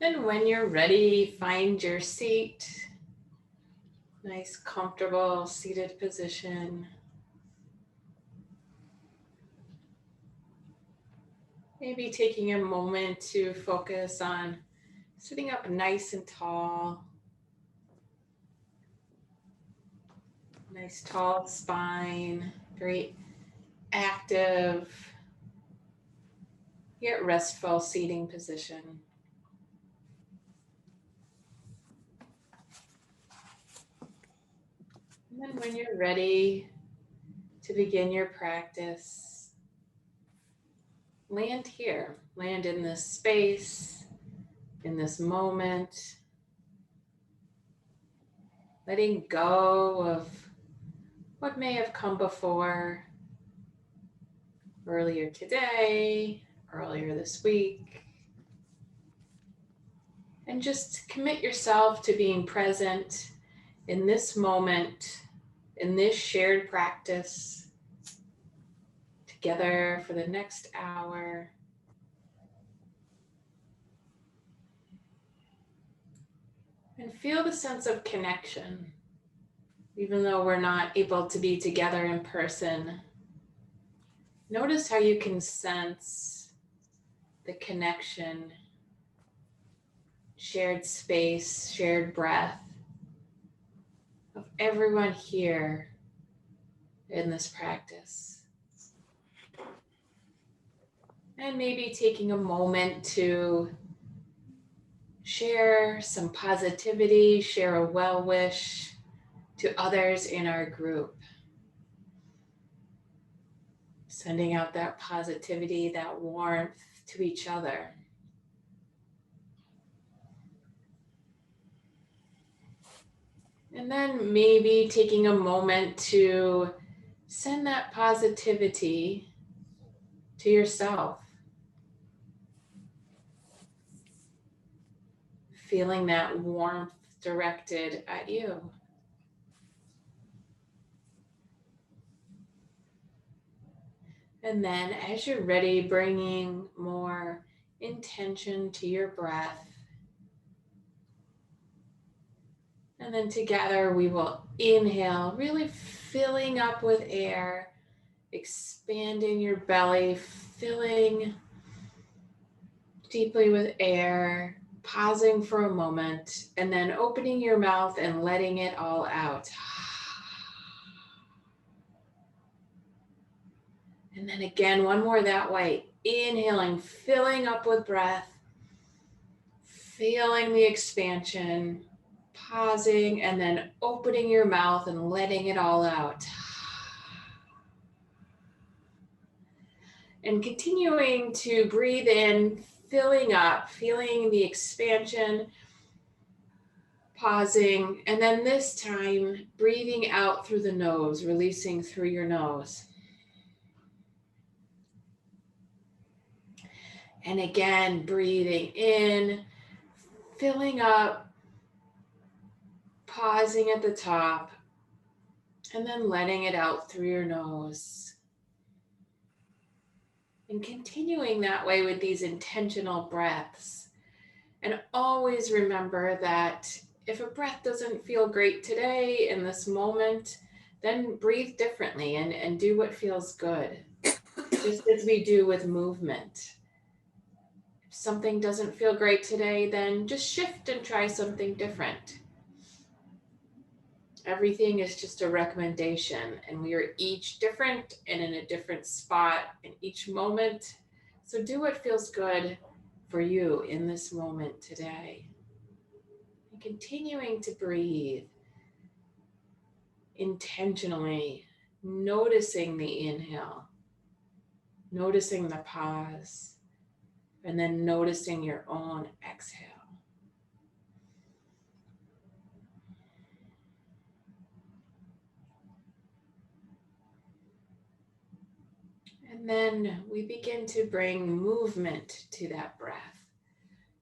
And when you're ready, find your seat. Nice, comfortable seated position. Maybe taking a moment to focus on sitting up nice and tall. Nice tall spine, very active, yet restful seating position. And then when you're ready to begin your practice, land here, land in this space, in this moment, letting go of what may have come before, earlier today, earlier this week, and just commit yourself to being present in this moment, in this shared practice, together for the next hour. And feel the sense of connection. Even though we're not able to be together in person, notice how you can sense the connection, shared space, shared breath of everyone here in this practice. And maybe taking a moment to share some positivity, share a well wish to others in our group. Sending out that positivity, that warmth to each other. And then maybe taking a moment to send that positivity to yourself. Feeling that warmth directed at you. And then as you're ready, bringing more intention to your breath. And then together we will inhale, really filling up with air, expanding your belly, filling deeply with air, pausing for a moment, and then opening your mouth and letting it all out. And then again, one more that way. Inhaling, filling up with breath, feeling the expansion, pausing, and then opening your mouth and letting it all out. And continuing to breathe in, filling up, feeling the expansion, pausing, and then this time breathing out through the nose, releasing through your nose. And again, breathing in, filling up, pausing at the top, and then letting it out through your nose. And continuing that way with these intentional breaths. And always remember that if a breath doesn't feel great today in this moment, then breathe differently and do what feels good, just as we do with movement. If something doesn't feel great today, then just shift and try something different. Everything is just a recommendation, and we are each different and in a different spot in each moment. So do what feels good for you in this moment today. And continuing to breathe intentionally, noticing the inhale, noticing the pause, and then noticing your own exhale. And then we begin to bring movement to that breath.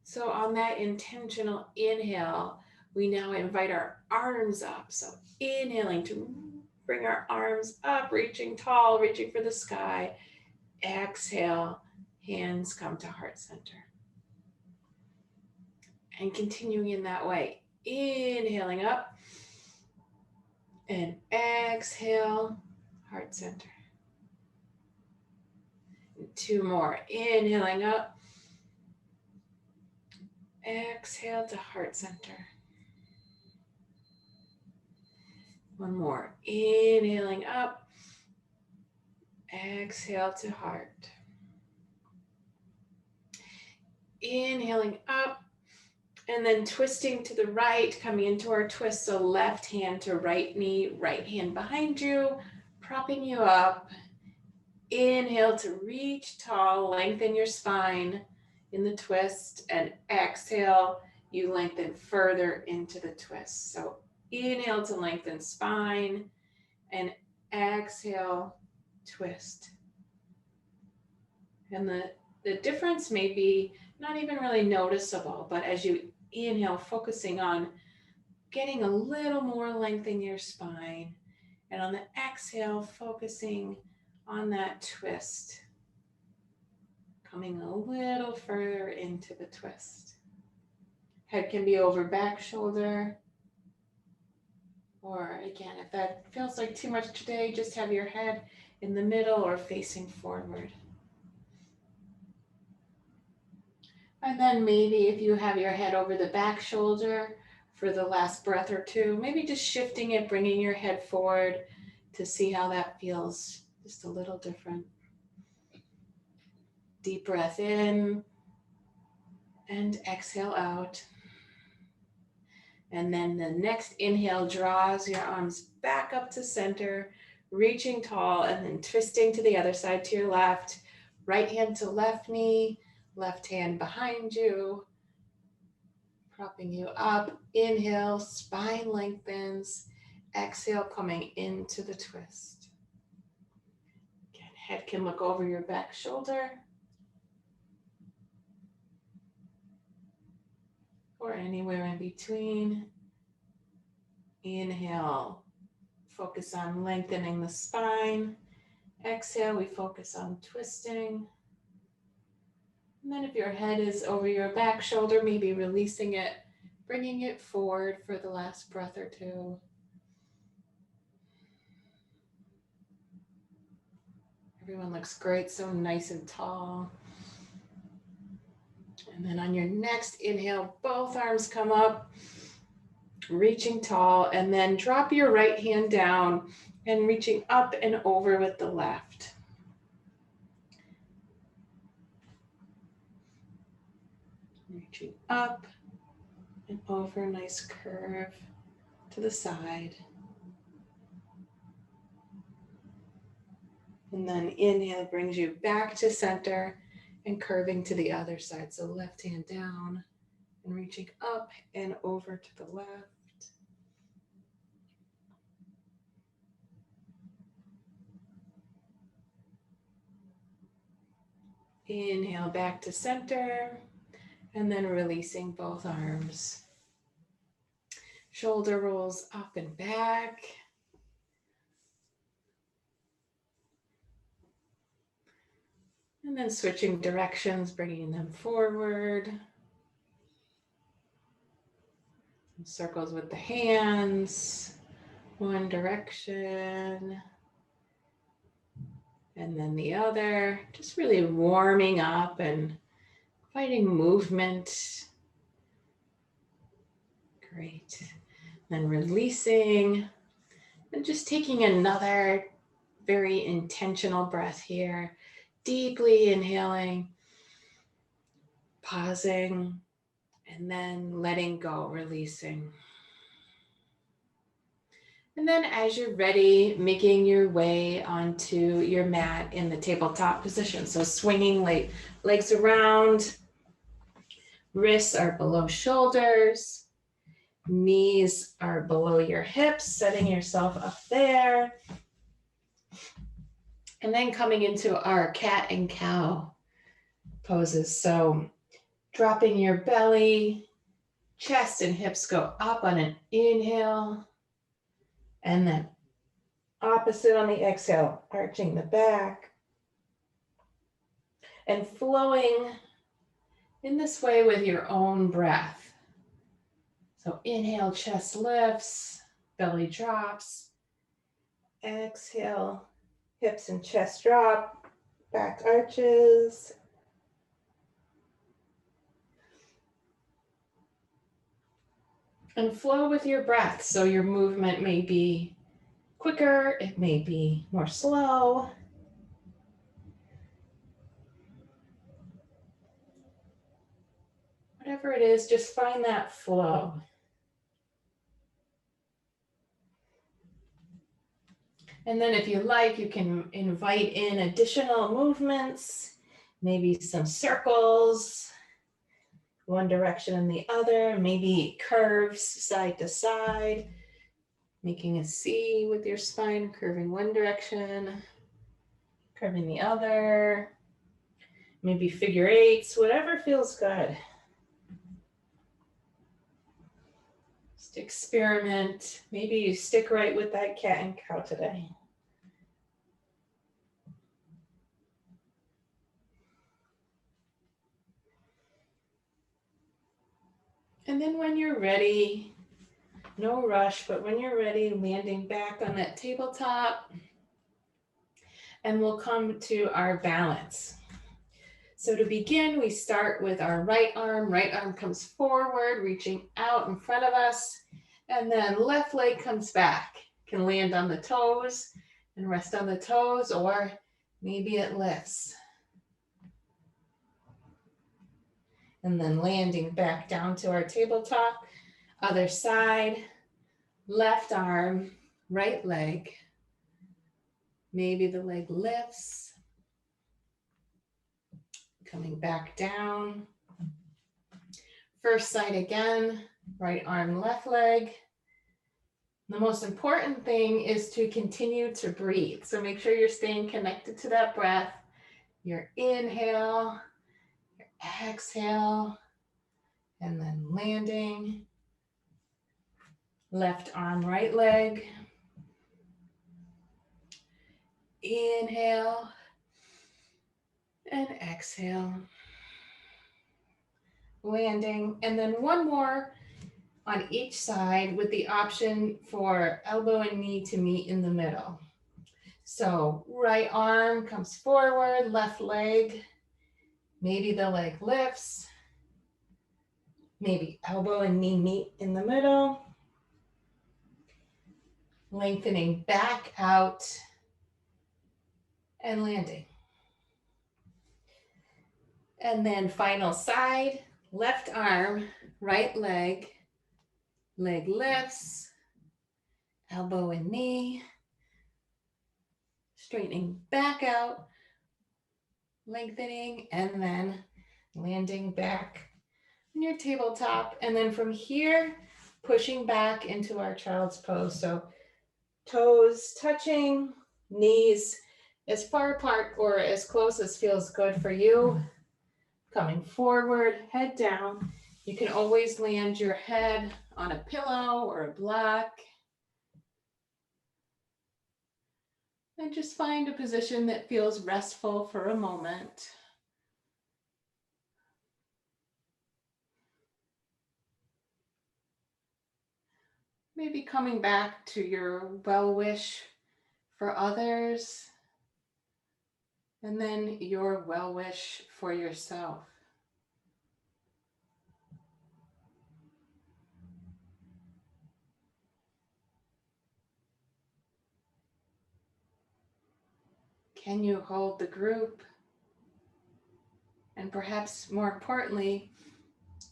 So on that intentional inhale, we now invite our arms up. So inhaling to bring our arms up, reaching tall, reaching for the sky. Exhale, hands come to heart center. And continuing in that way. Inhaling up and exhale, heart center. And 2 more. Inhaling up. Exhale to heart center. 1 more. Inhaling up. Exhale to heart. Inhaling up. And then twisting to the right, coming into our twist. So left hand to right knee, right hand behind you, propping you up. Inhale to reach tall, lengthen your spine in the twist, and exhale, you lengthen further into the twist. So inhale to lengthen spine, and exhale, twist. And the difference may be not even really noticeable, but as you inhale, focusing on getting a little more length in your spine, and on the exhale, focusing on that twist, coming a little further into the twist. Head can be over back shoulder, or again, if that feels like too much today, just have your head in the middle or facing forward. And then maybe if you have your head over the back shoulder for the last breath or two, maybe just shifting it, bringing your head forward to see how that feels just a little different. Deep breath in and exhale out. And then the next inhale draws your arms back up to center, reaching tall, and then twisting to the other side to your left. Right hand to left knee, left hand behind you, propping you up. Inhale, spine lengthens. Exhale, coming into the twist. Again, head can look over your back shoulder, or anywhere in between. Inhale, focus on lengthening the spine. Exhale, we focus on twisting. And then if your head is over your back shoulder, maybe releasing it, bringing it forward for the last breath or two. Everyone looks great, so nice and tall. And then on your next inhale, both arms come up, reaching tall, and then drop your right hand down and reaching up and over with the left. Reaching up and over, nice curve to the side. And then inhale brings you back to center and curving to the other side. So left hand down and reaching up and over to the left. Inhale back to center and then releasing both arms. Shoulder rolls up and back. And then switching directions, bringing them forward. Circles with the hands, one direction, and then the other. Just really warming up and fighting movement. Great. Then releasing, and just taking another very intentional breath here. Deeply inhaling, pausing, and then letting go, releasing. And then as you're ready, making your way onto your mat in the tabletop position. So swinging legs around, wrists are below shoulders, knees are below your hips, setting yourself up there. And then coming into our cat and cow poses. So dropping your belly, chest and hips go up on an inhale. And then opposite on the exhale, arching the back. And flowing in this way with your own breath. So inhale, chest lifts, belly drops. Exhale, hips and chest drop, back arches. And flow with your breath. So your movement may be quicker, it may be more slow. Whatever it is, just find that flow. And then if you like, you can invite in additional movements, maybe some circles, one direction and the other, maybe curves side to side, making a C with your spine, curving one direction, curving the other, maybe figure eights, whatever feels good. Just experiment. Maybe you stick right with that cat and cow today. And then when you're ready, no rush, but when you're ready, landing back on that tabletop, and we'll come to our balance. So to begin, we start with our right arm comes forward, reaching out in front of us, and then left leg comes back. Can land on the toes and rest on the toes, or maybe it lifts. And then landing back down to our tabletop, other side, left arm, right leg. Maybe the leg lifts, coming back down. First side again, right arm, left leg. The most important thing is to continue to breathe. So make sure you're staying connected to that breath. Your inhale, your exhale, and then landing. Left arm, right leg. Inhale and exhale. Landing, and then one more on each side with the option for elbow and knee to meet in the middle. So right arm comes forward, left leg, maybe the leg lifts, maybe elbow and knee meet in the middle, lengthening back out and landing. And then final side, left arm, right leg, leg lifts, elbow and knee, straightening back out, lengthening, and then landing back on your tabletop. And then from here, pushing back into our child's pose. So toes touching, knees as far apart or as close as feels good for you. Coming forward, head down. You can always land your head on a pillow or a block. And just find a position that feels restful for a moment. Maybe coming back to your well wish for others, and then your well wish for yourself. Can you hold the group? And perhaps more importantly,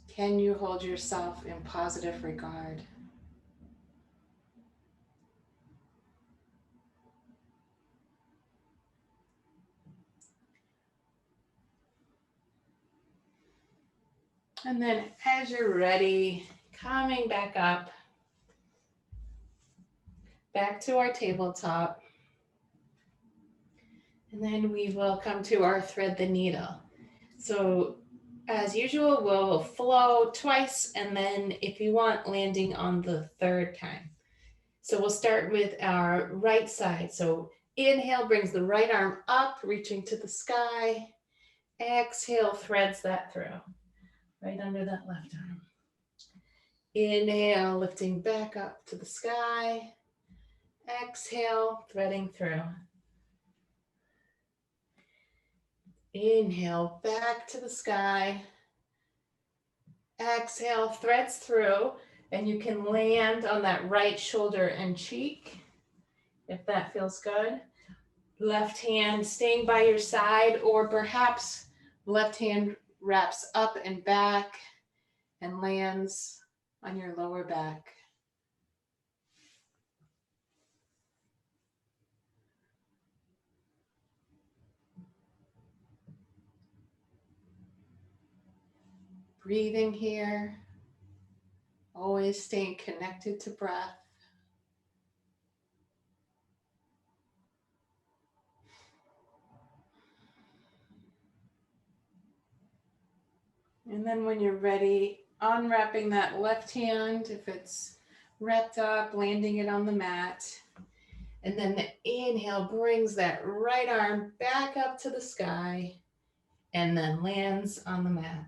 can you hold yourself in positive regard? And then as you're ready, coming back up, back to our tabletop. And then we will come to our thread the needle. So as usual, we'll flow twice, and then if you want, landing on the third time. So we'll start with our right side. So inhale brings the right arm up, reaching to the sky. Exhale threads that through, right under that left arm. Inhale, lifting back up to the sky. Exhale, threading through. Inhale, back to the sky. Exhale, threads through, and you can land on that right shoulder and cheek, if that feels good. Left hand staying by your side, or perhaps left hand wraps up and back and lands on your lower back. Breathing here, always staying connected to breath. And then when you're ready, unwrapping that left hand, if it's wrapped up, landing it on the mat. And then the inhale brings that right arm back up to the sky and then lands on the mat.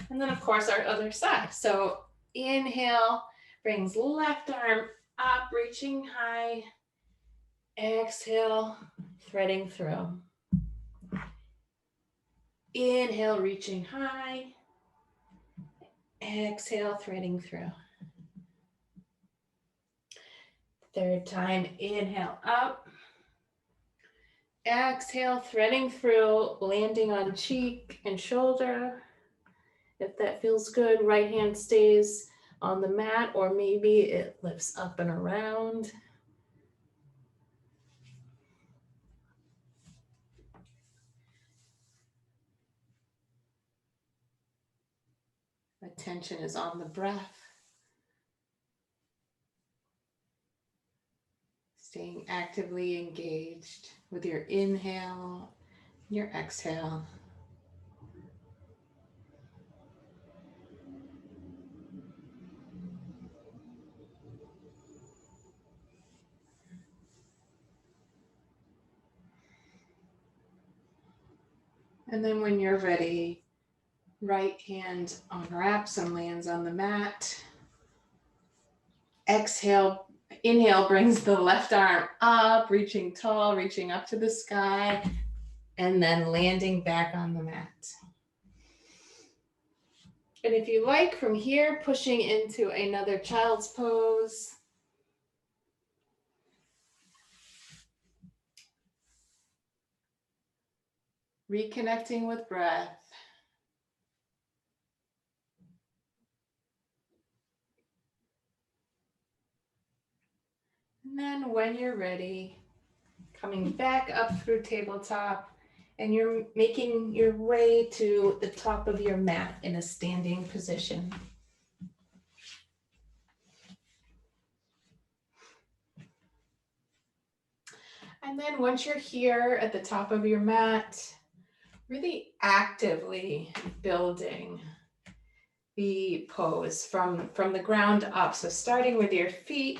And then of course our other side. So inhale, brings left arm up, reaching high. Exhale, threading through. Inhale, reaching high. Exhale, threading through. Third time, inhale up. Exhale, threading through, landing on cheek and shoulder. If that feels good, right hand stays on the mat, or maybe it lifts up and around. Attention is on the breath. Staying actively engaged with your inhale, your exhale. And then when you're ready, right hand unwraps and lands on the mat. Exhale, inhale brings the left arm up, reaching tall, reaching up to the sky, and then landing back on the mat. And if you like, from here, pushing into another child's pose. Reconnecting with breath. And then when you're ready, coming back up through tabletop, and you're making your way to the top of your mat in a standing position. And then once you're here at the top of your mat, really actively building the pose from the ground up. So starting with your feet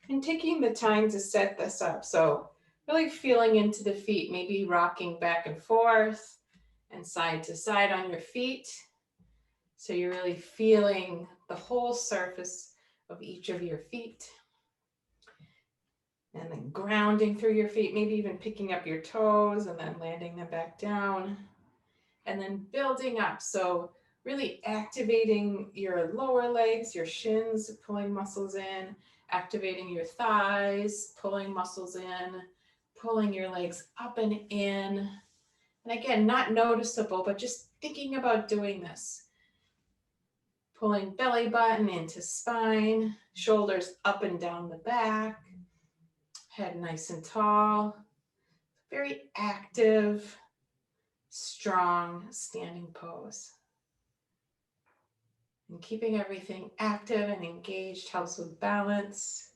and taking the time to set this up. So really feeling into the feet, maybe rocking back and forth and side to side on your feet. So you're really feeling the whole surface of each of your feet. And then grounding through your feet, maybe even picking up your toes and then landing them back down. And then building up. So really activating your lower legs, your shins, pulling muscles in, activating your thighs, pulling muscles in, pulling your legs up and in. And again, not noticeable, but just thinking about doing this. Pulling belly button into spine, shoulders up and down the back, head nice and tall. Very active, strong standing pose. And keeping everything active and engaged helps with balance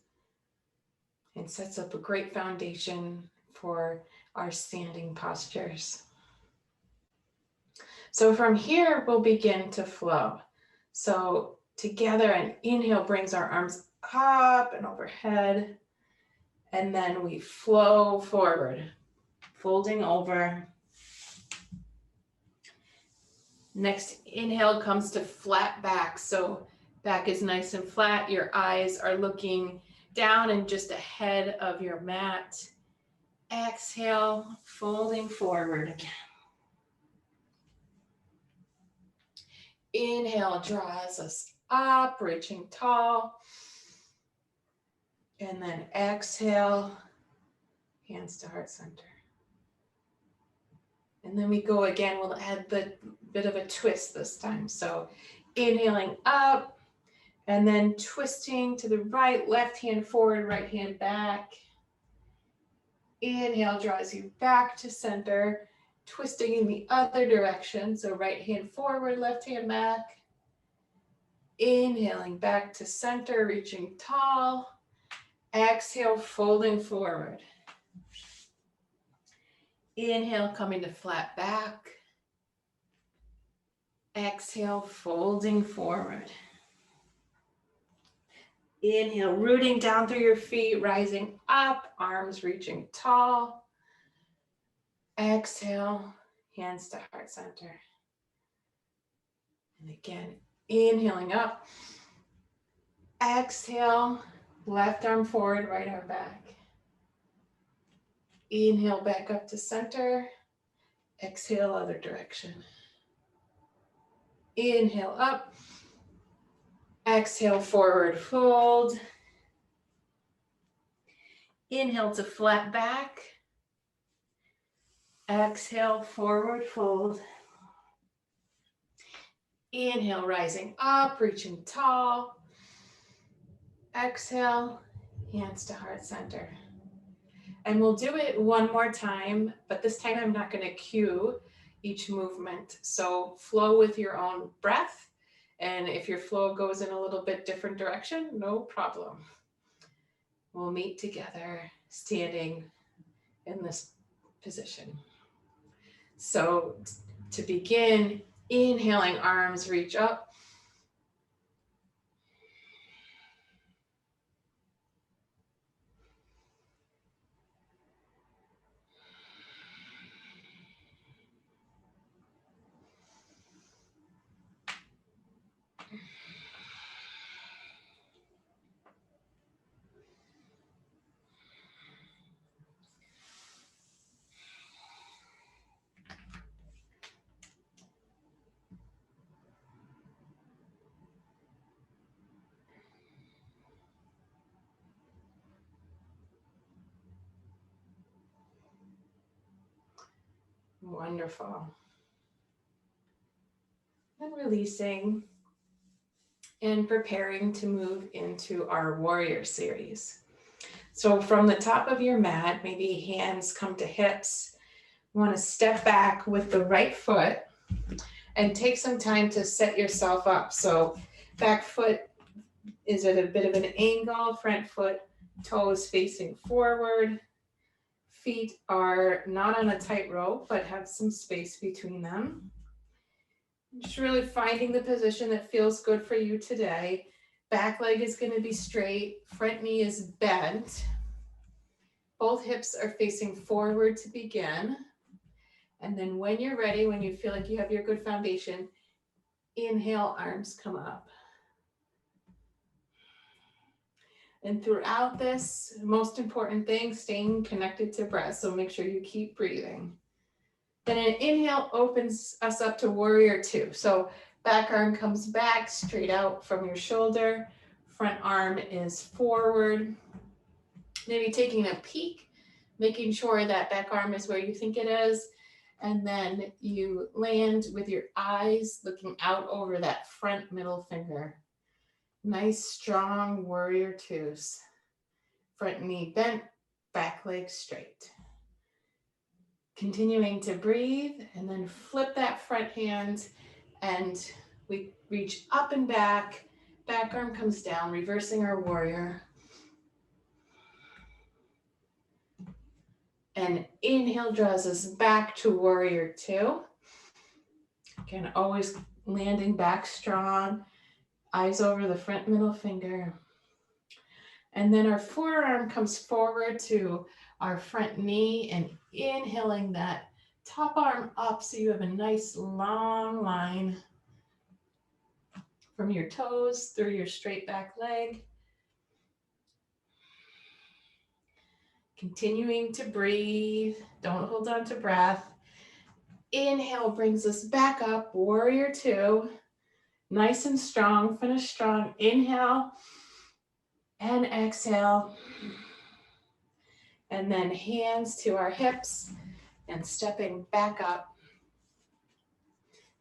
and sets up a great foundation for our standing postures. So from here, we'll begin to flow. So together, an inhale brings our arms up and overhead, and then we flow forward, folding over. Next inhale comes to flat back. So Back is nice and flat. Your eyes are looking down and just ahead of your mat. Exhale, folding forward again. Inhale draws us up, reaching tall. And then exhale, hands to heart center. And then we go again, we'll add the bit of a twist this time. So inhaling up, and then twisting to the right, left hand forward, right hand back. Inhale draws you back to center, twisting in the other direction. So right hand forward, left hand back. Inhaling back to center, reaching tall. Exhale, folding forward. Inhale, coming to flat back. Exhale, folding forward. Inhale, rooting down through your feet, rising up, arms reaching tall. Exhale, hands to heart center. And again, inhaling up. Exhale, left arm forward, right arm back. Inhale back up to center. Exhale, other direction. Inhale up. Exhale, forward fold. Inhale to flat back. Exhale, forward fold. Inhale, rising up, reaching tall. Exhale, hands to heart center. And we'll do it one more time, but this time I'm not going to cue each movement. So flow with your own breath. And if your flow goes in a little bit different direction, no problem. We'll meet together standing in this position. So to begin, inhaling, arms reach up. Wonderful. And releasing and preparing to move into our warrior series. So from the top of your mat, maybe hands come to hips. You want to step back with the right foot and take some time to set yourself up. So back foot is at a bit of an angle, front foot, toes facing forward. Feet are not on a tight rope, but have some space between them. Just really finding the position that feels good for you today. Back leg is going to be straight, front knee is bent. Both hips are facing forward to begin. And then when you're ready, when you feel like you have your good foundation, inhale, arms come up. And throughout this, most important thing, staying connected to breath. So make sure you keep breathing. Then an inhale opens us up to warrior two. So back arm comes back straight out from your shoulder. Front arm is forward. Maybe taking a peek, making sure that back arm is where you think it is. And then you land with your eyes looking out over that front middle finger. Nice, strong warrior twos. Front knee bent, back leg straight. Continuing to breathe, and then flip that front hand, and we reach up and back. Back arm comes down, reversing our warrior. And inhale draws us back to warrior two. Again, always landing back strong. Eyes over the front middle finger. And then our forearm comes forward to our front knee and inhaling that top arm up so you have a nice long line from your toes through your straight back leg. Continuing to breathe. Don't hold on to breath. Inhale brings us back up, warrior two. Nice and strong, finish strong. Inhale and exhale. And then hands to our hips and stepping back up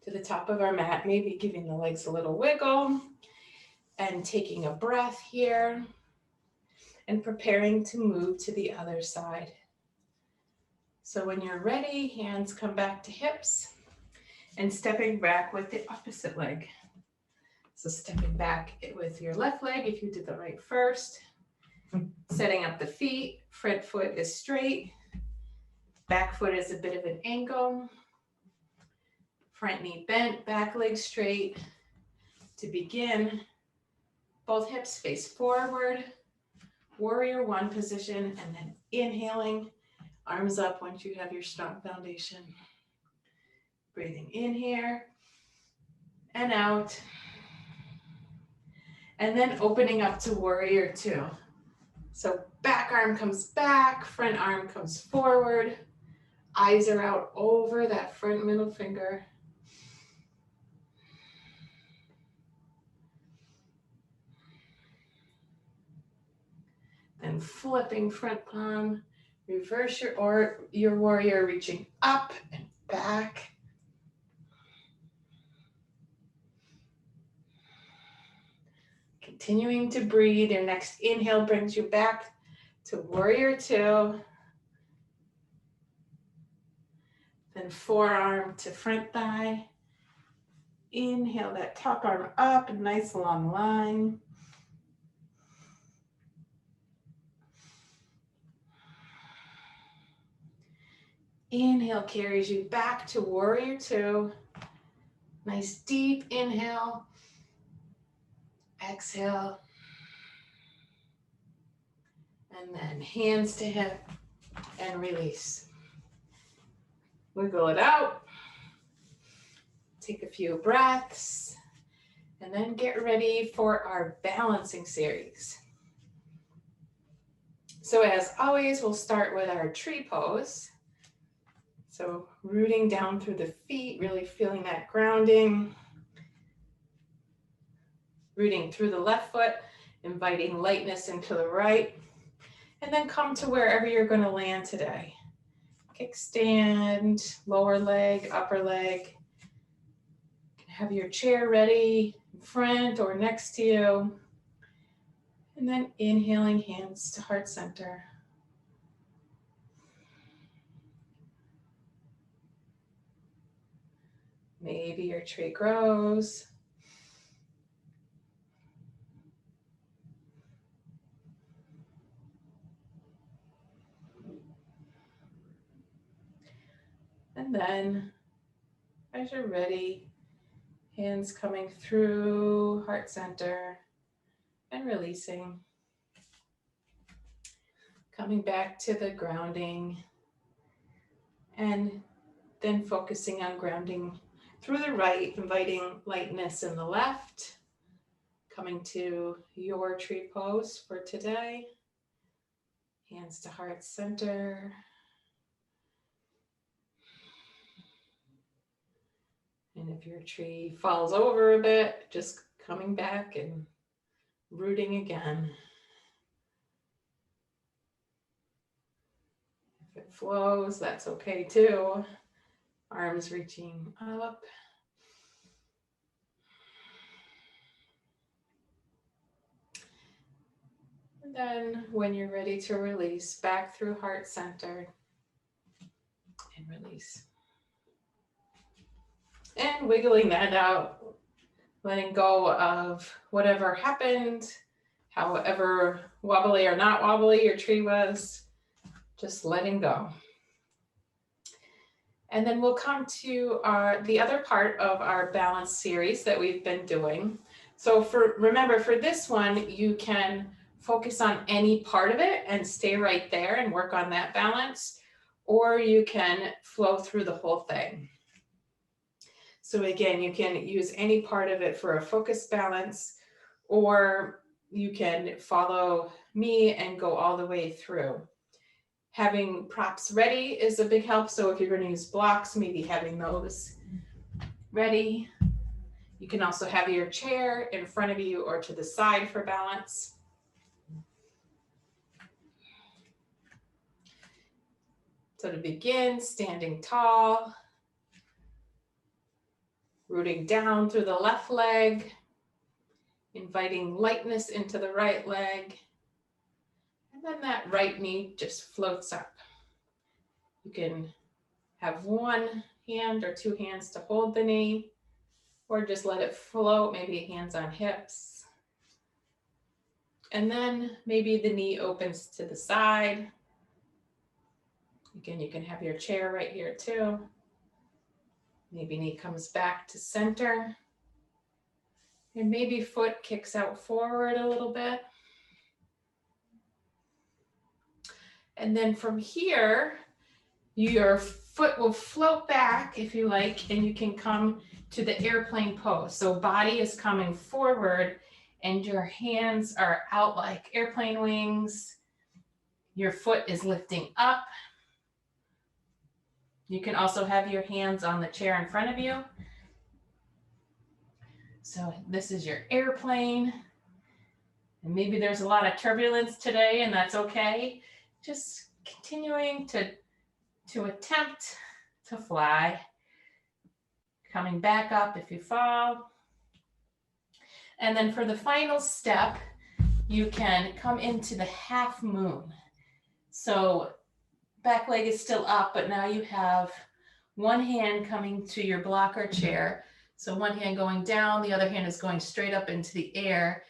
to the top of our mat, maybe giving the legs a little wiggle and taking a breath here and preparing to move to the other side. So when you're ready, hands come back to hips and stepping back with the opposite leg. So stepping back with your left leg if you did the right first. Setting up the feet, front foot is straight, back foot is a bit of an angle. Front knee bent, back leg straight. To begin, both hips face forward, warrior one position, and then inhaling, arms up once you have your strong foundation. Breathing in here and out. And then opening up to warrior two. So back arm comes back, front arm comes forward. Eyes are out over that front middle finger. Then flipping front palm, reverse your warrior, reaching up and back. Continuing to breathe, your next inhale brings you back to warrior two. Then forearm to front thigh. Inhale that top arm up, a nice long line. Inhale carries you back to warrior two. Nice deep inhale. Exhale. And then hands to hip and release. Wiggle it out. Take a few breaths. And then get ready for our balancing series. So as always, we'll start with our tree pose. So rooting down through the feet, really feeling that grounding. Rooting through the left foot, inviting lightness into the right. And then come to wherever you're going to land today. Kickstand, lower leg, upper leg. Have your chair ready in front or next to you. And then inhaling, hands to heart center. Maybe your tree grows. And then, as you're ready, hands coming through heart center and releasing. Coming back to the grounding and then focusing on grounding through the right, inviting lightness in the left. Coming to your tree pose for today. Hands to heart center. And if your tree falls over a bit, just coming back and rooting again. If it flows, that's okay too. Arms reaching up. And then when you're ready to release, back through heart center and release. And wiggling that out, letting go of whatever happened, however wobbly or not wobbly your tree was, just letting go. And then we'll come to the other part of our balance series that we've been doing. So remember, for this one, you can focus on any part of it and stay right there and work on that balance, or you can flow through the whole thing. So again, you can use any part of it for a focused balance, or you can follow me and go all the way through. Having props ready is a big help. So if you're going to use blocks, maybe having those ready. You can also have your chair in front of you or to the side for balance. So to begin, standing tall, rooting down through the left leg, inviting lightness into the right leg, and then that right knee just floats up. You can have one hand or two hands to hold the knee, or just let it float, maybe hands on hips. And then maybe the knee opens to the side. Again, you can have your chair right here too. Maybe knee comes back to center. And maybe foot kicks out forward a little bit. And then from here, your foot will float back if you like, and you can come to the airplane pose. So body is coming forward and your hands are out like airplane wings. Your foot is lifting up. You can also have your hands on the chair in front of you. So this is your airplane. And maybe there's a lot of turbulence today, and that's okay. Just continuing to attempt to fly. Coming back up if you fall. And then for the final step, you can come into the half moon. So back leg is still up, but now you have one hand coming to your block or chair. So one hand going down, the other hand is going straight up into the air,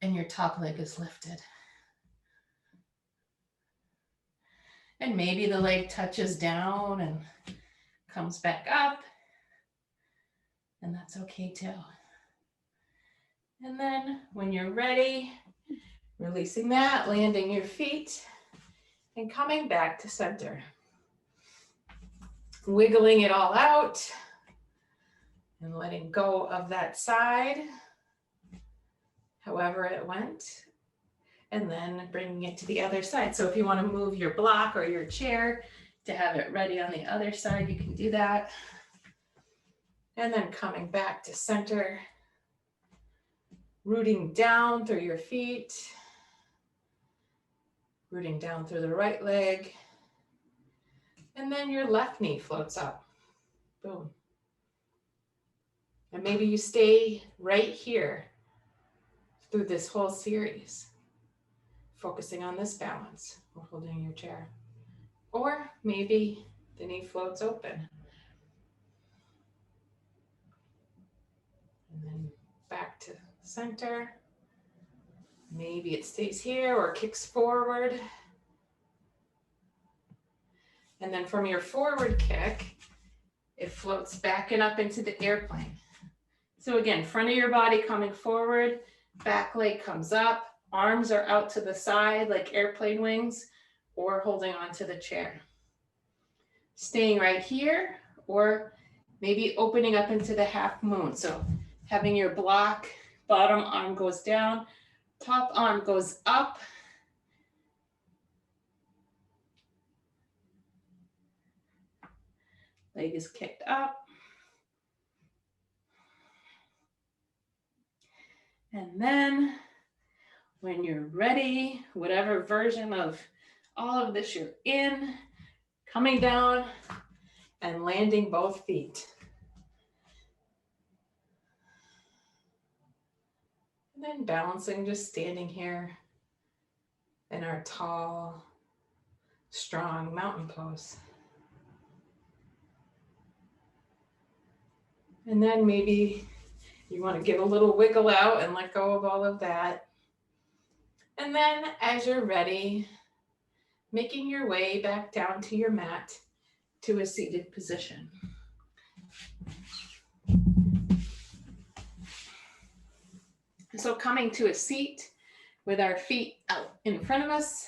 and your top leg is lifted. And maybe the leg touches down and comes back up, and that's okay too. And then when you're ready, releasing that, landing your feet, and coming back to center. Wiggling it all out and letting go of that side, however it went, and then bringing it to the other side. So if you want to move your block or your chair to have it ready on the other side, you can do that. And then coming back to center, rooting down through your feet, rooting down through the right leg, and then your left knee floats up. Boom. And maybe you stay right here through this whole series, focusing on this balance or holding your chair. Or maybe the knee floats open. And then back to center. Maybe it stays here or kicks forward. And then from your forward kick, it floats back and up into the airplane. So again, front of your body coming forward, back leg comes up, arms are out to the side like airplane wings, or holding onto the chair. Staying right here, or maybe opening up into the half moon. So having your block, bottom arm goes down, top arm goes up. Leg is kicked up. And then when you're ready, whatever version of all of this you're in, coming down and landing both feet. And then balancing, just standing here in our tall, strong mountain pose. And then maybe you want to give a little wiggle out and let go of all of that. And then as you're ready, making your way back down to your mat to a seated position. So coming to a seat with our feet out in front of us,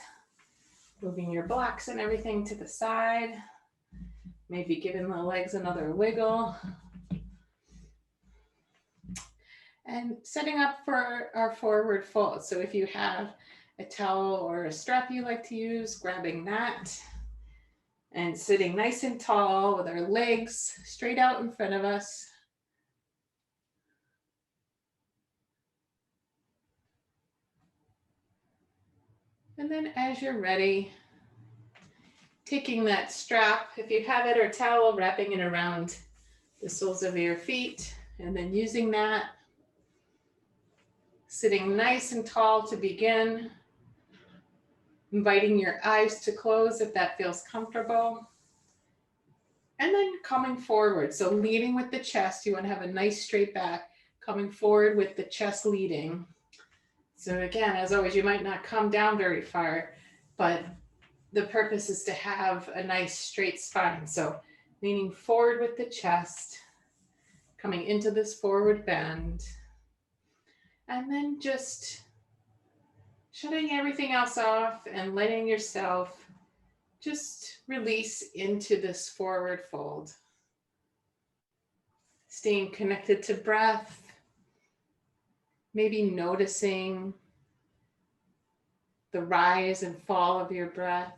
moving your blocks and everything to the side, maybe giving the legs another wiggle. And setting up for our forward fold. So if you have a towel or a strap you like to use, grabbing that and sitting nice and tall with our legs straight out in front of us. And then as you're ready, taking that strap, if you have it, or towel, wrapping it around the soles of your feet, and then using that, sitting nice and tall to begin, inviting your eyes to close if that feels comfortable. And then coming forward, so leading with the chest, you want to have a nice straight back, coming forward with the chest leading. So again, as always, you might not come down very far, but the purpose is to have a nice straight spine. So leaning forward with the chest, coming into this forward bend, and then just shutting everything else off and letting yourself just release into this forward fold. Staying connected to breath, maybe noticing the rise and fall of your breath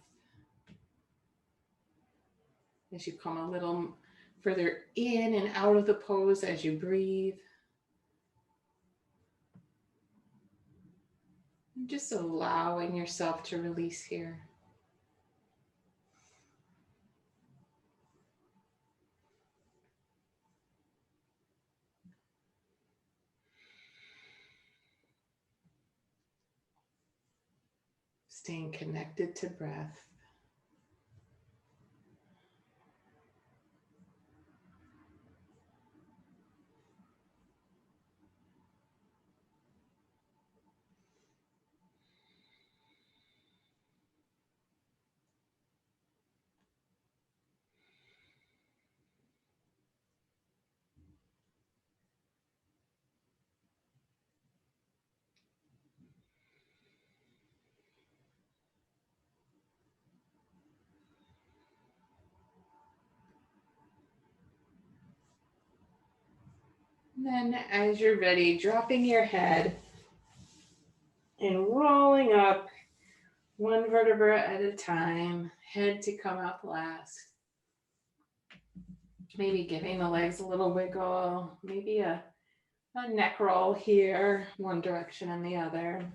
as you come a little further in and out of the pose as you breathe. And just allowing yourself to release here. Staying connected to breath. And then as you're ready, dropping your head and rolling up one vertebra at a time, head to come up last. Maybe giving the legs a little wiggle, maybe a neck roll here, one direction and the other.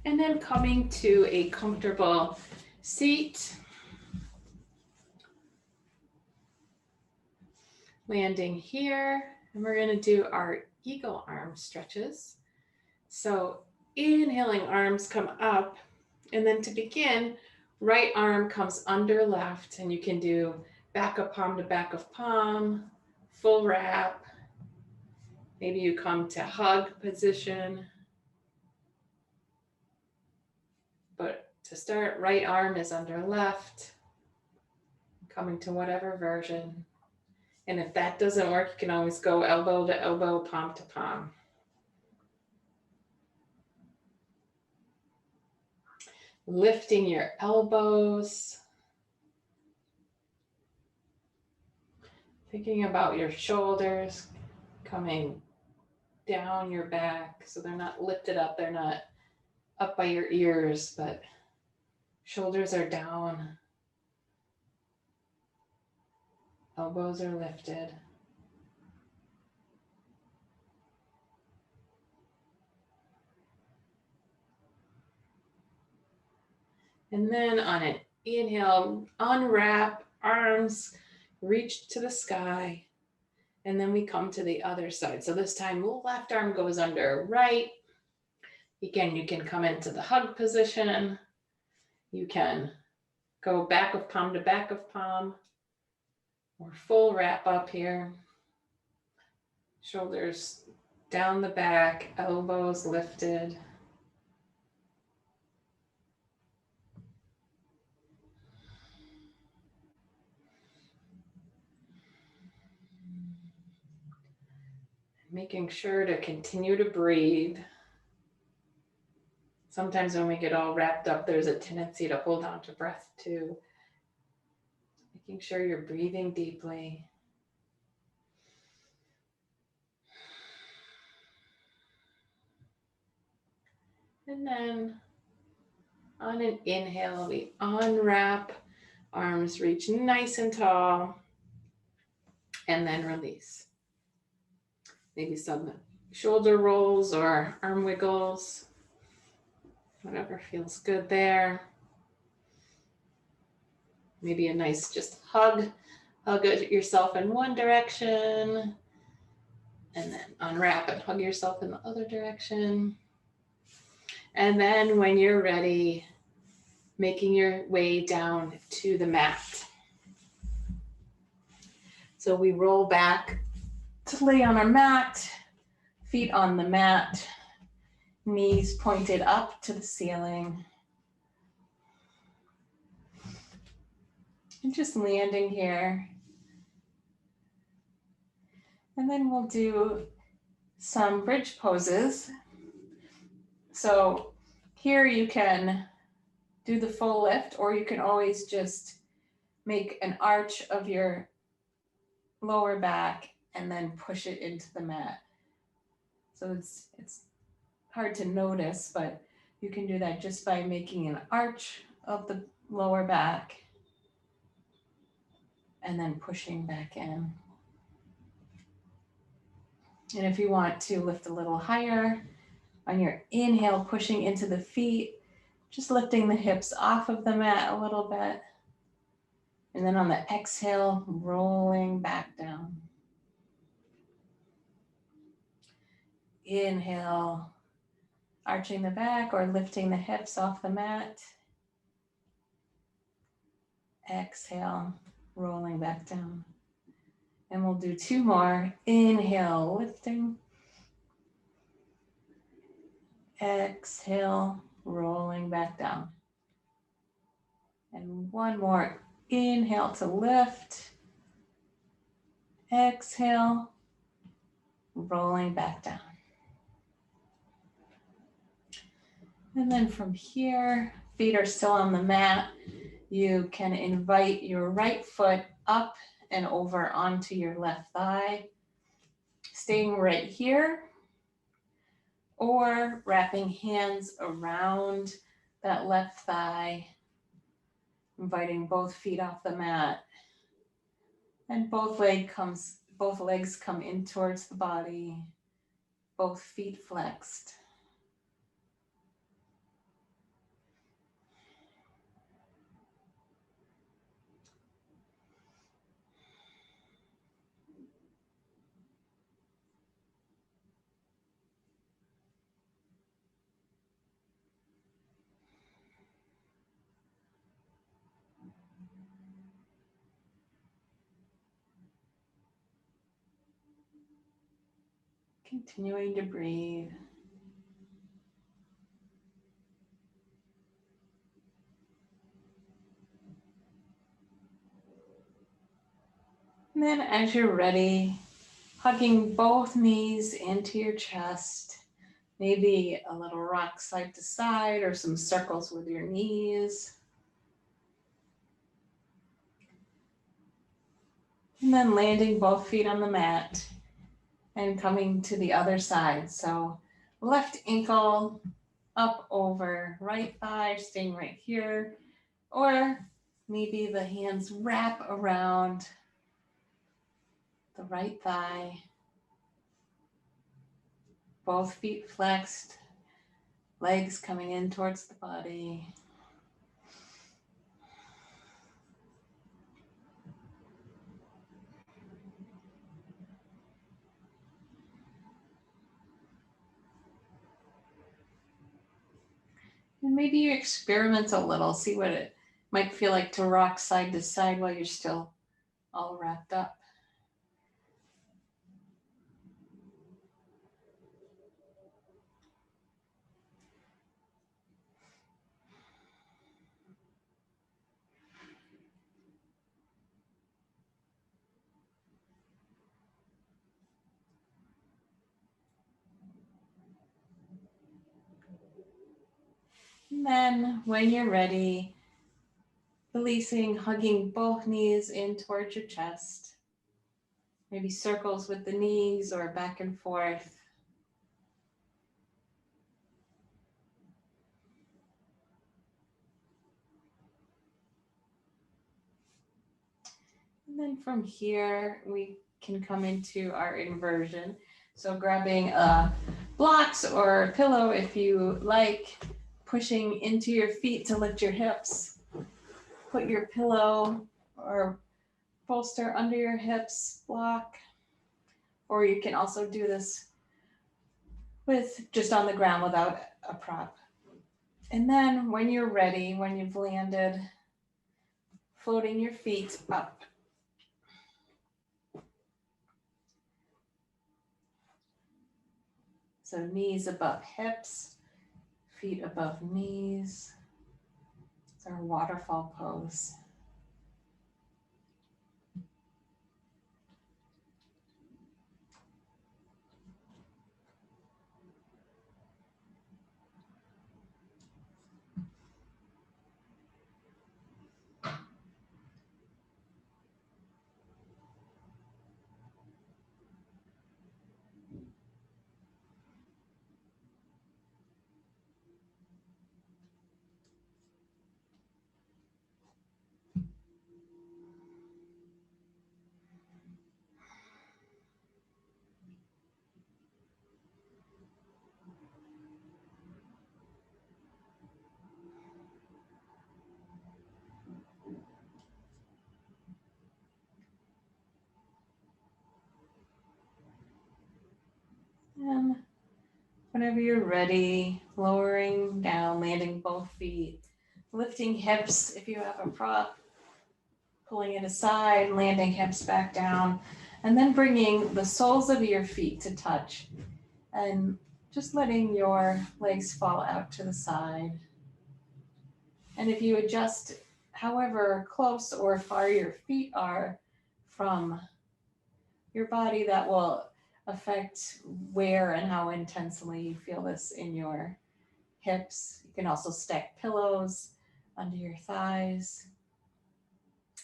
And then coming to a comfortable seat. Landing here, and we're going to do our eagle arm stretches. So inhaling, arms come up, and then to begin, right arm comes under left, and you can do back of palm to back of palm, full wrap. Maybe you come to hug position. But to start, right arm is under left, coming to whatever version. And if that doesn't work, you can always go elbow to elbow, palm to palm. Lifting your elbows. Thinking about your shoulders coming down your back. So they're not lifted up, they're not up by your ears, but shoulders are down. Elbows are lifted. And then on an inhale, unwrap, arms reach to the sky. And then we come to the other side. So this time, left arm goes under right. Again, you can come into the hug position. You can go back of palm to back of palm, or full wrap up here. Shoulders down the back, elbows lifted. Making sure to continue to breathe. Sometimes when we get all wrapped up, there's a tendency to hold on to breath too. Making sure you're breathing deeply. And then on an inhale, we unwrap, arms reach nice and tall, and then release. Maybe some shoulder rolls or arm wiggles, whatever feels good there. Maybe a nice just hug yourself in one direction, and then unwrap and hug yourself in the other direction. And then when you're ready, making your way down to the mat. So we roll back to lay on our mat, feet on the mat, knees pointed up to the ceiling. And just landing here. And then we'll do some bridge poses. So here you can do the full lift, or you can always just make an arch of your lower back and then push it into the mat. So it's hard to notice, but you can do that just by making an arch of the lower back and then pushing back in. And if you want to lift a little higher, on your inhale, pushing into the feet, just lifting the hips off of the mat a little bit. And then on the exhale, rolling back down. Inhale, arching the back or lifting the hips off the mat. Exhale, rolling back down. And we'll do two more. Inhale, lifting. Exhale, rolling back down. And one more. Inhale to lift. Exhale, rolling back down. And then from here, feet are still on the mat. You can invite your right foot up and over onto your left thigh, staying right here, or wrapping hands around that left thigh, inviting both feet off the mat, and both legs come in towards the body, both feet flexed. Continuing to breathe. And then as you're ready, hugging both knees into your chest, maybe a little rock side to side or some circles with your knees. And then landing both feet on the mat and coming to the other side. So left ankle up over right thigh, staying right here. Or maybe the hands wrap around the right thigh. Both feet flexed, legs coming in towards the body. And maybe you experiment a little, see what it might feel like to rock side to side while you're still all wrapped up. And then when you're ready, releasing, hugging both knees in towards your chest. Maybe circles with the knees or back and forth. then from here, we can come into our inversion. So grabbing blocks or a pillow if you like, pushing into your feet to lift your hips. Put your pillow or bolster under your hips, block. Or you can also do this with just on the ground without a prop. And then when you're ready, when you've landed, floating your feet up. So knees above hips, feet above knees. It's our waterfall pose. And whenever you're ready, lowering down, landing both feet, lifting hips if you have a prop, pulling it aside, landing hips back down, and then bringing the soles of your feet to touch and just letting your legs fall out to the side. And if you adjust however close or far your feet are from your body, that will affect where and how intensely you feel this in your hips. You can also stack pillows under your thighs,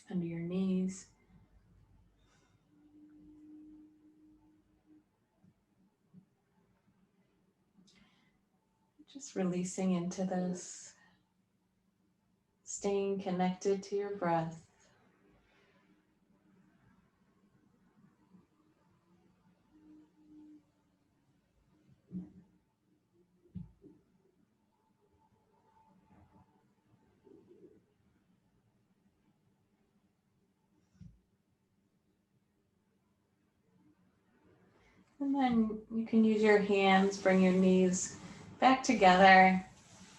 under your knees. Just releasing into this, staying connected to your breath. And then you can use your hands, bring your knees back together.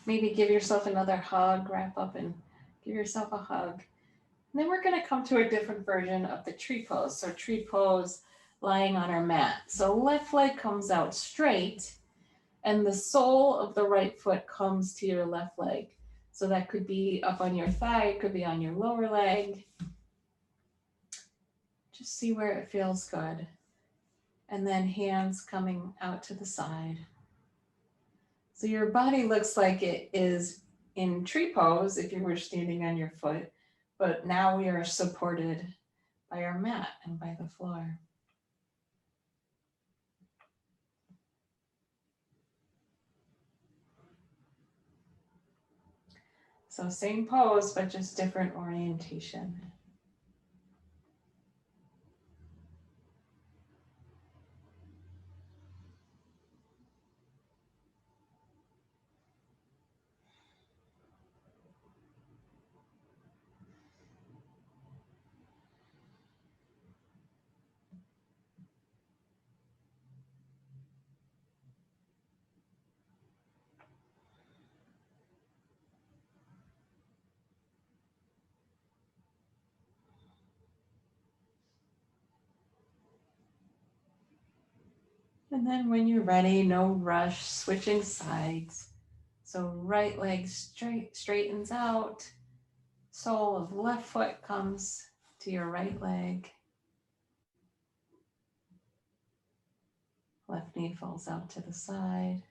Maybe give yourself another hug, wrap up and give yourself a hug. And then we're going to come to a different version of the tree pose. So tree pose lying on our mat. So left leg comes out straight and the sole of the right foot comes to your left leg. So that could be up on your thigh, it could be on your lower leg. Just see where it feels good. And then hands coming out to the side. So your body looks like it is in tree pose if you were standing on your foot, but now we are supported by our mat and by the floor. So same pose, but just different orientation. And then when you're ready, no rush, switching sides. So right leg straightens out, sole of left foot comes to your right leg. Left knee falls out to the side.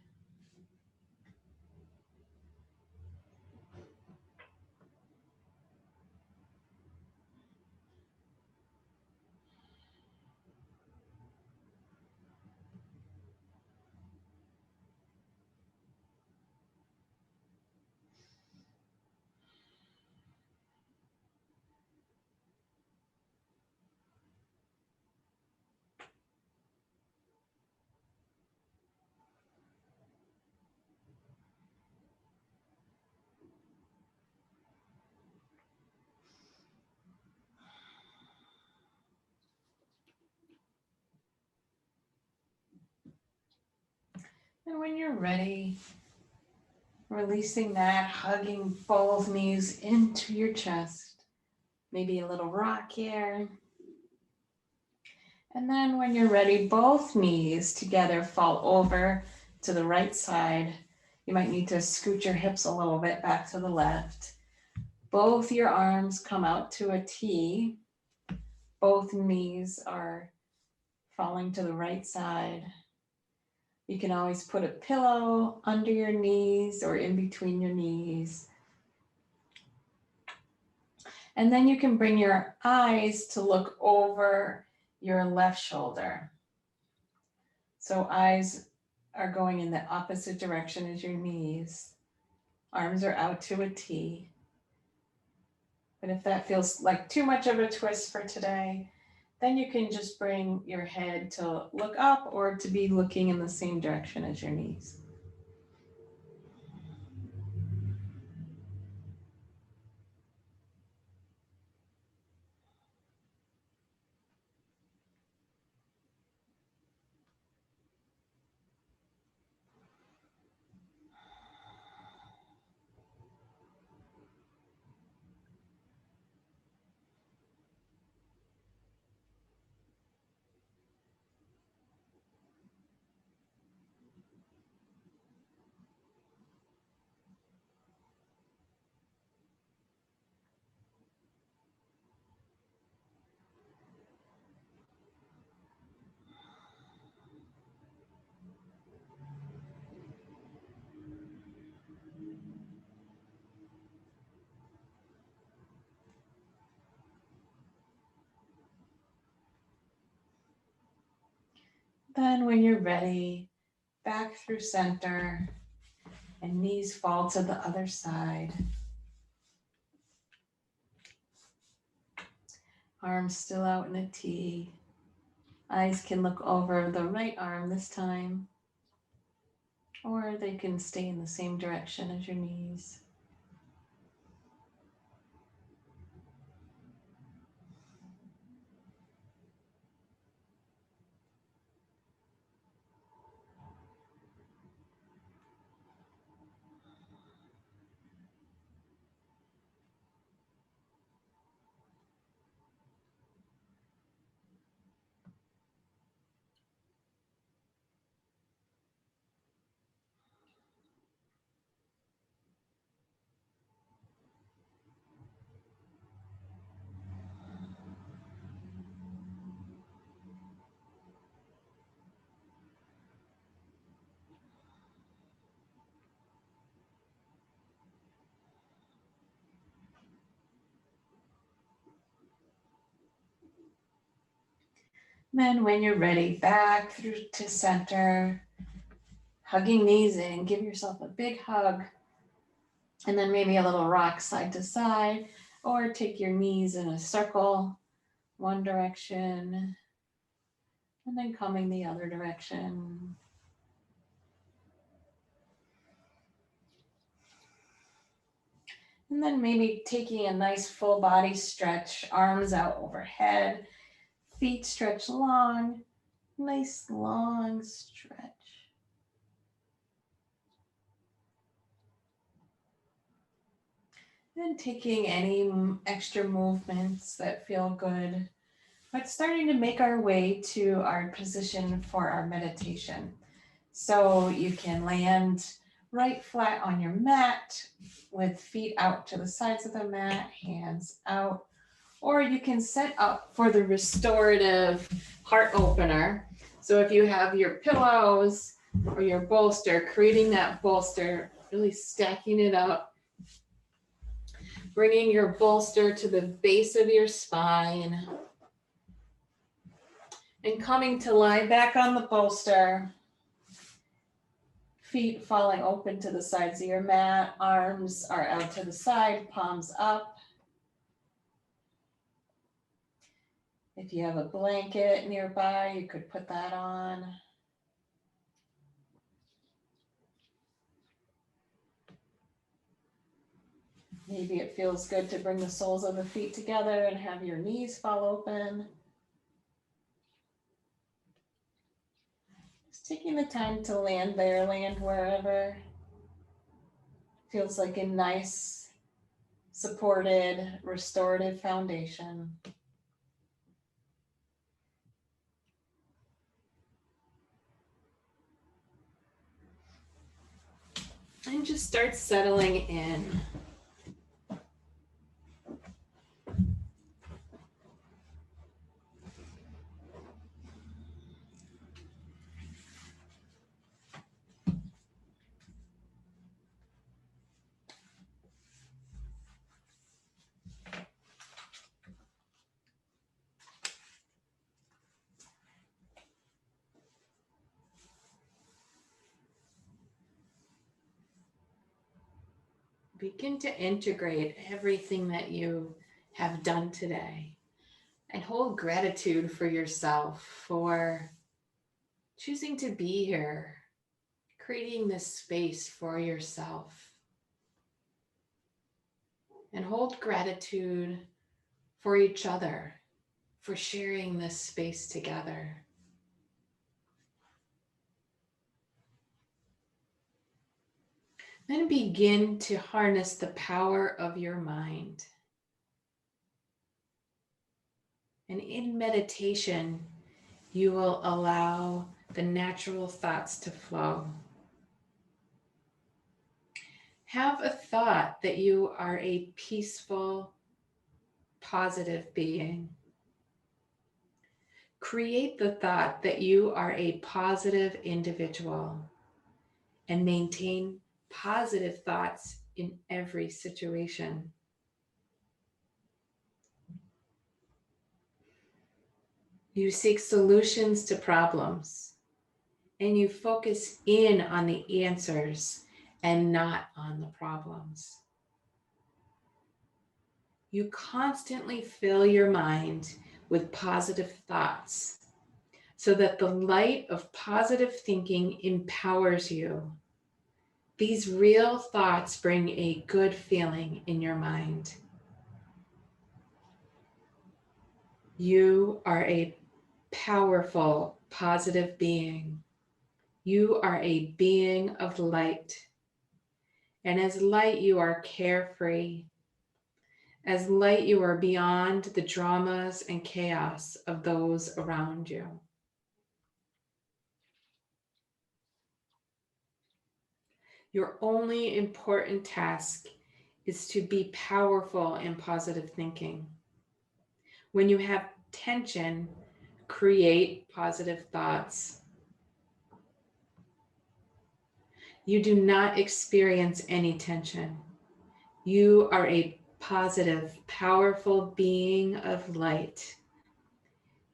And when you're ready, releasing that, hugging both knees into your chest. Maybe a little rock here. And then when you're ready, both knees together fall over to the right side. You might need to scoot your hips a little bit back to the left. Both your arms come out to a T. Both knees are falling to the right side. You can always put a pillow under your knees or in between your knees. And then you can bring your eyes to look over your left shoulder. So eyes are going in the opposite direction as your knees. Arms are out to a T. But if that feels like too much of a twist for today, then you can just bring your head to look up or to be looking in the same direction as your knees. Then when you're ready, back through center and knees fall to the other side. Arms still out in a T. Eyes can look over the right arm this time, or they can stay in the same direction as your knees. Then when you're ready, back through to center, hugging knees in, give yourself a big hug. And then maybe a little rock side to side, or take your knees in a circle, one direction, and then coming the other direction. And then maybe taking a nice full body stretch, arms out overhead, feet stretch long, nice long stretch. Then taking any extra movements that feel good, but starting to make our way to our position for our meditation. So you can land right flat on your mat with feet out to the sides of the mat, hands out, or you can set up for the restorative heart opener. So if you have your pillows or your bolster, creating that bolster, really stacking it up, bringing your bolster to the base of your spine, and coming to lie back on the bolster. Feet falling open to the sides of your mat, arms are out to the side, palms up. If you have a blanket nearby, you could put that on. Maybe it feels good to bring the soles of the feet together and have your knees fall open. Just taking the time to land there, land wherever feels like a nice, supported, restorative foundation. And just start settling in. Begin to integrate everything that you have done today and hold gratitude for yourself for choosing to be here, creating this space for yourself. And hold gratitude for each other, for sharing this space together. Then begin to harness the power of your mind. And in meditation, you will allow the natural thoughts to flow. Have a thought that you are a peaceful, positive being. Create the thought that you are a positive individual and maintain positive thoughts in every situation. You seek solutions to problems and you focus in on the answers and not on the problems. You constantly fill your mind with positive thoughts so that the light of positive thinking empowers you. These real thoughts bring a good feeling in your mind. You are a powerful, positive being. You are a being of light. And as light, you are carefree. As light, you are beyond the dramas and chaos of those around you. Your only important task is to be powerful in positive thinking. When you have tension, create positive thoughts. You do not experience any tension. You are a positive, powerful being of light.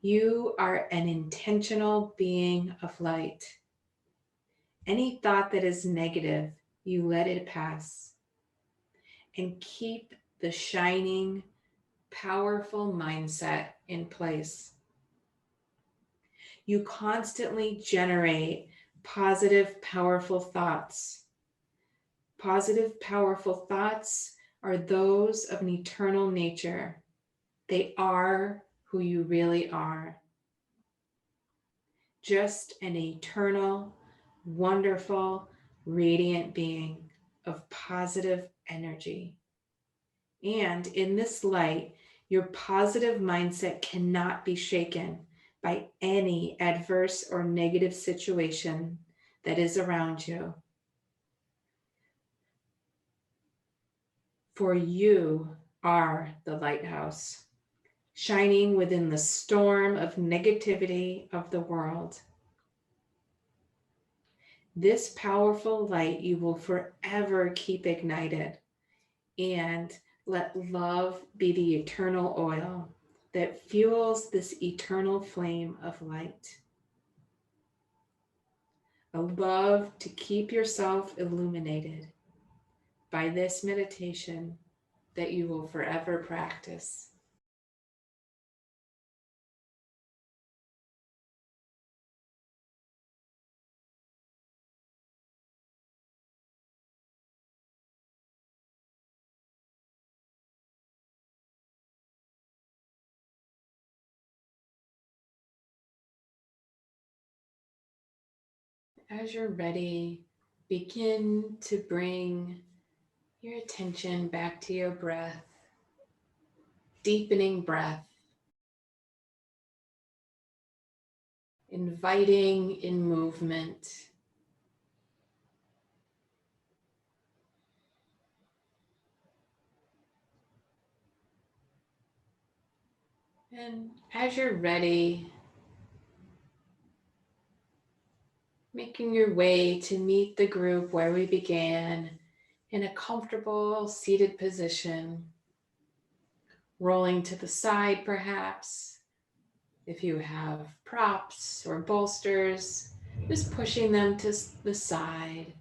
You are an intentional being of light. Any thought that is negative, you let it pass. And keep the shining, powerful mindset in place. You constantly generate positive, powerful thoughts. Positive, powerful thoughts are those of an eternal nature. They are who you really are. Just an eternal, wonderful, radiant being of positive energy. And in this light, your positive mindset cannot be shaken by any adverse or negative situation that is around you. For you are the lighthouse, shining within the storm of negativity of the world. This powerful light you will forever keep ignited, and let love be the eternal oil that fuels this eternal flame of light. A love to keep yourself illuminated by this meditation that you will forever practice. as you're ready, begin to bring your attention back to your breath, deepening breath, inviting in movement. And as you're ready, making your way to meet the group where we began in a comfortable seated position, rolling to the side perhaps. If you have props or bolsters, just pushing them to the side.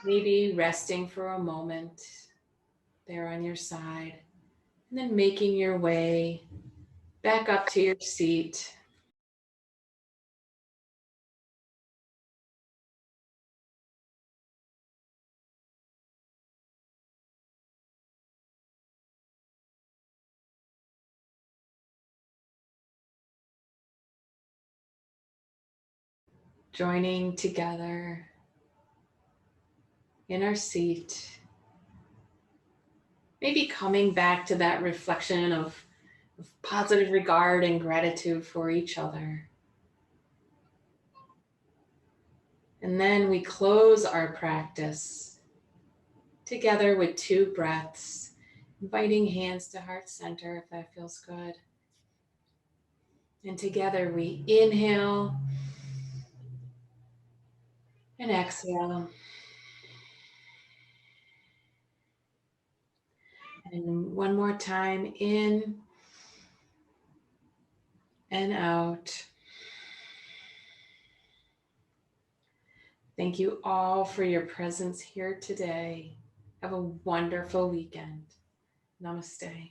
Maybe resting for a moment there on your side, and then making your way back up to your seat. Joining together in our seat. Maybe coming back to that reflection of positive regard and gratitude for each other. And then we close our practice together with 2 breaths, inviting hands to heart center if that feels good. And together we inhale and exhale. And one more time, in and out. Thank you all for your presence here today. Have a wonderful weekend. Namaste.